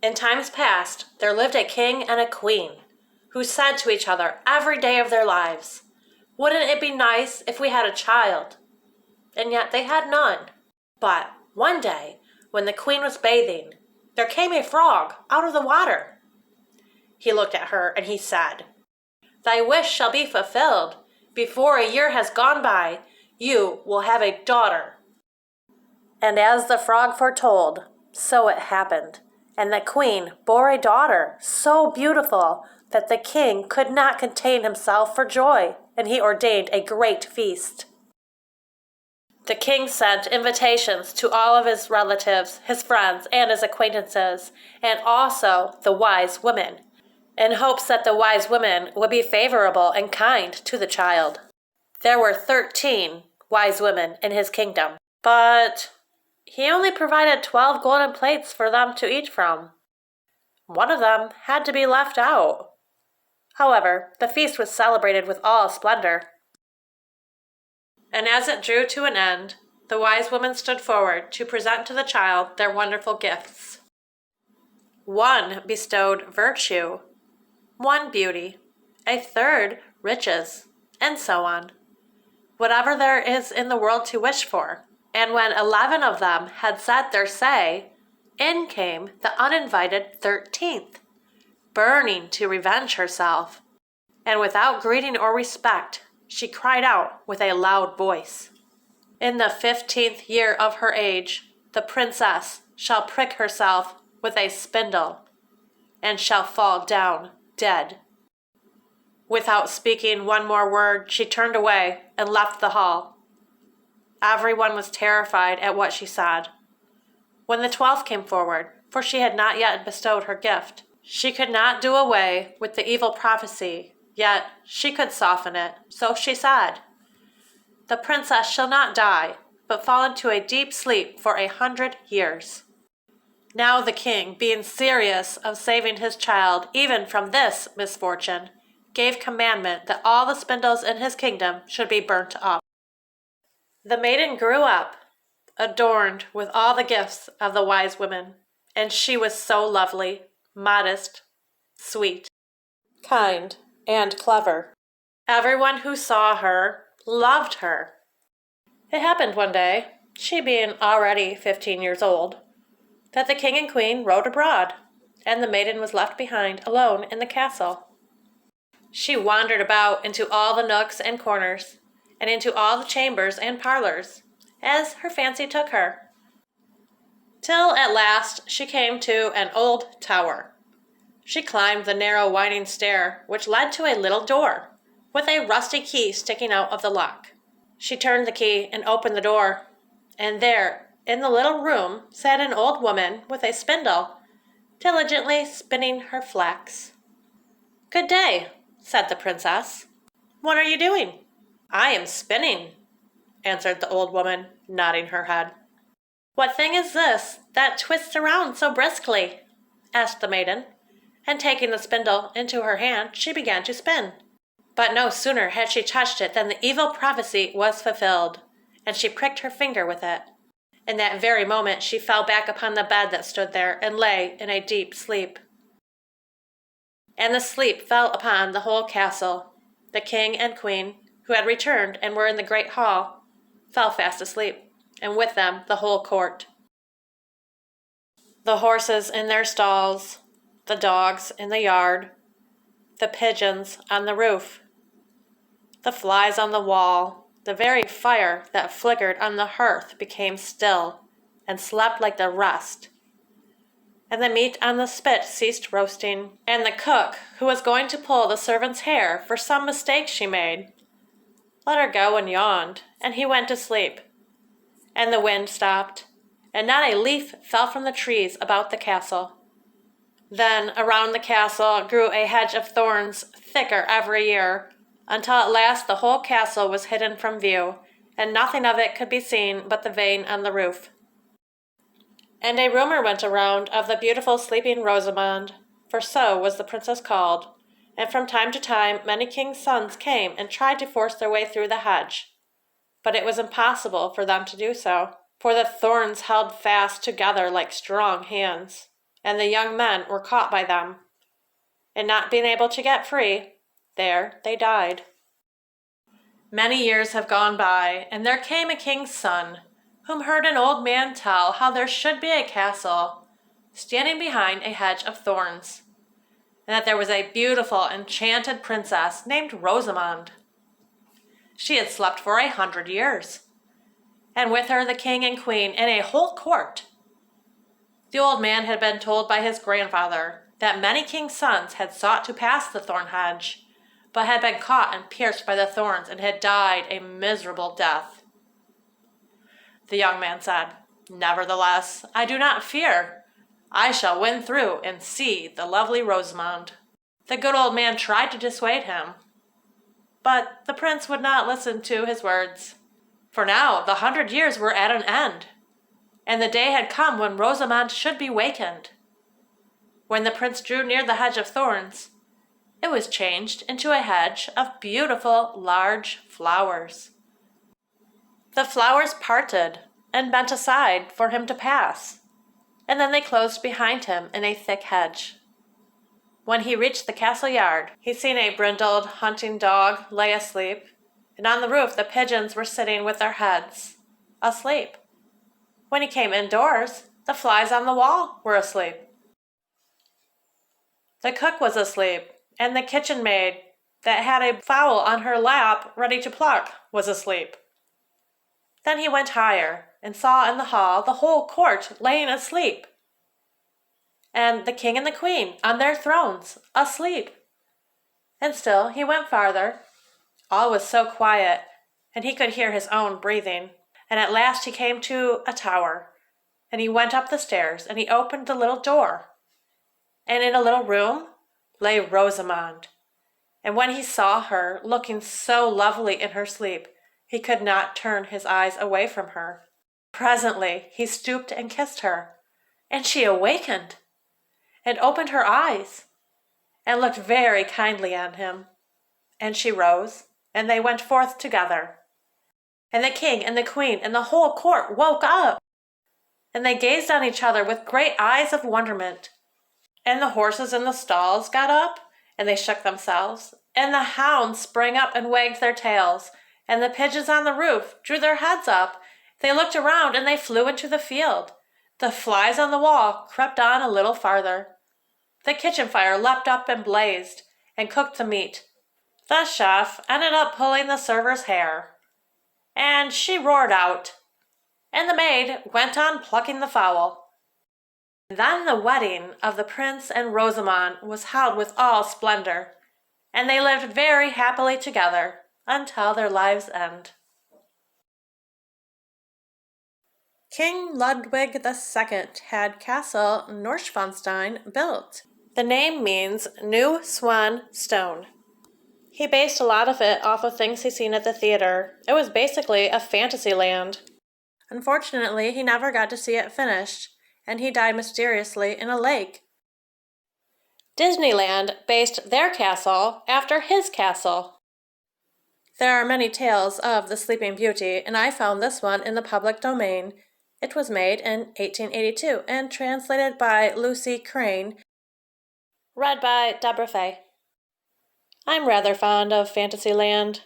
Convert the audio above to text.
In times past, there lived a king and a queen who said to each other every day of their lives, "Wouldn't it be nice if we had a child?" And yet they had none. But one day, when the queen was bathing, there came a frog out of the water. He looked at her and he said, "Thy wish shall be fulfilled. Before a year has gone by, you will have a daughter." And as the frog foretold, so it happened. And the queen bore a daughter so beautiful that the king could not contain himself for joy, and he ordained a great feast. The king sent invitations to all of his relatives, his friends, and his acquaintances, and also the wise women, in hopes that the wise women would be favorable and kind to the child. There were 13 wise women in his kingdom, but he only provided 12 golden plates for them to eat from. One of them had to be left out. However, the feast was celebrated with all splendor. And as it drew to an end, the wise women stood forward to present to the child their wonderful gifts. One bestowed virtue, one beauty, a third riches, and so on. Whatever there is in the world to wish for. And when 11 of them had said their say, in came the uninvited 13th, burning to revenge herself. And without greeting or respect, she cried out with a loud voice, "In the 15th year of her age, the princess shall prick herself with a spindle, and shall fall down dead." Without speaking one more word, she turned away and left the hall. Everyone was terrified at what she said. When the 12th came forward, for she had not yet bestowed her gift, she could not do away with the evil prophecy, yet she could soften it. So she said, "The princess shall not die, but fall into a deep sleep for 100 years." Now the king, being serious of saving his child even from this misfortune, gave commandment that all the spindles in his kingdom should be burnt up. The maiden grew up, adorned with all the gifts of the wise women, and she was so lovely, modest, sweet, kind, and clever. Everyone who saw her loved her. It happened one day, she being already 15 years old, that the king and queen rode abroad, and the maiden was left behind alone in the castle. She wandered about into all the nooks and corners, and into all the chambers and parlors, as her fancy took her, till at last she came to an old tower. She climbed the narrow winding stair, which led to a little door, with a rusty key sticking out of the lock. She turned the key and opened the door, and there, in the little room, sat an old woman with a spindle, diligently spinning her flax. "Good day," said the princess. "What are you doing?" "I am spinning," answered the old woman, nodding her head. "What thing is this that twists around so briskly?" asked the maiden, and taking the spindle into her hand, she began to spin. But no sooner had she touched it than the evil prophecy was fulfilled, and she pricked her finger with it. In that very moment she fell back upon the bed that stood there and lay in a deep sleep. And the sleep fell upon the whole castle. The king and queen, who had returned and were in the great hall, fell fast asleep, and with them the whole court. The horses in their stalls, the dogs in the yard, the pigeons on the roof, the flies on the wall, the very fire that flickered on the hearth became still and slept like the rest. And the meat on the spit ceased roasting, and the cook, who was going to pull the servant's hair for some mistake she made, let her go and yawned, and he went to sleep. And the wind stopped, and not a leaf fell from the trees about the castle. Then around the castle grew a hedge of thorns, thicker every year, until at last the whole castle was hidden from view, and nothing of it could be seen but the vane on the roof. And a rumor went around of the beautiful sleeping Rosamond, for so was the princess called, and from time to time many kings' sons came and tried to force their way through the hedge. But it was impossible for them to do so, for the thorns held fast together like strong hands. and the young men were caught by them, and not being able to get free, there they died. Many years have gone by, and there came a king's son, whom heard an old man tell how there should be a castle standing behind a hedge of thorns, and that there was a beautiful, enchanted princess named Rosamond. She had slept for 100 years, and with her the king and queen and a whole court. The old man had been told by his grandfather that many kings' sons had sought to pass the thorn hedge, but had been caught and pierced by the thorns and had died a miserable death. The young man said, "Nevertheless, I do not fear. I shall win through and see the lovely Rosamond." The good old man tried to dissuade him, but the prince would not listen to his words. For now the 100 years were at an end, and the day had come when Rosamond should be wakened. When the prince drew near the hedge of thorns, it was changed into a hedge of beautiful, large flowers. The flowers parted and bent aside for him to pass, and then they closed behind him in a thick hedge. When he reached the castle yard, he seen a brindled hunting dog lay asleep, and on the roof the pigeons were sitting with their heads, asleep. When he came indoors, the flies on the wall were asleep. The cook was asleep, and the kitchen maid that had a fowl on her lap ready to pluck was asleep. Then he went higher and saw in the hall the whole court laying asleep, and the king and the queen on their thrones asleep. And still he went farther. All was so quiet, and he could hear his own breathing. And at last he came to a tower, and he went up the stairs, and he opened the little door. And in a little room lay Rosamond. And when he saw her looking so lovely in her sleep, he could not turn his eyes away from her. Presently he stooped and kissed her, and she awakened, and opened her eyes, and looked very kindly on him. And she rose, and they went forth together. And the king and the queen and the whole court woke up, and they gazed on each other with great eyes of wonderment. And the horses in the stalls got up, and they shook themselves, and the hounds sprang up and wagged their tails, and the pigeons on the roof drew their heads up. They looked around, and they flew into the field. The flies on the wall crept on a little farther. The kitchen fire leapt up and blazed, and cooked the meat. The chef ended up pulling the server's hair, and she roared out, and the maid went on plucking the fowl. Then the wedding of the prince and Rosamond was held with all splendor, and they lived very happily together until their lives' end. King Ludwig II had Castle Neuschwanstein built. The name means New Swan Stone. He based a lot of it off of things he'd seen at the theater. It was basically a fantasy land. Unfortunately, he never got to see it finished, and he died mysteriously in a lake. Disneyland based their castle after his castle. There are many tales of the Sleeping Beauty, and I found this one in the public domain. It was made in 1882 and translated by Lucy Crane, read by Deborah Faye. I'm rather fond of Fantasyland.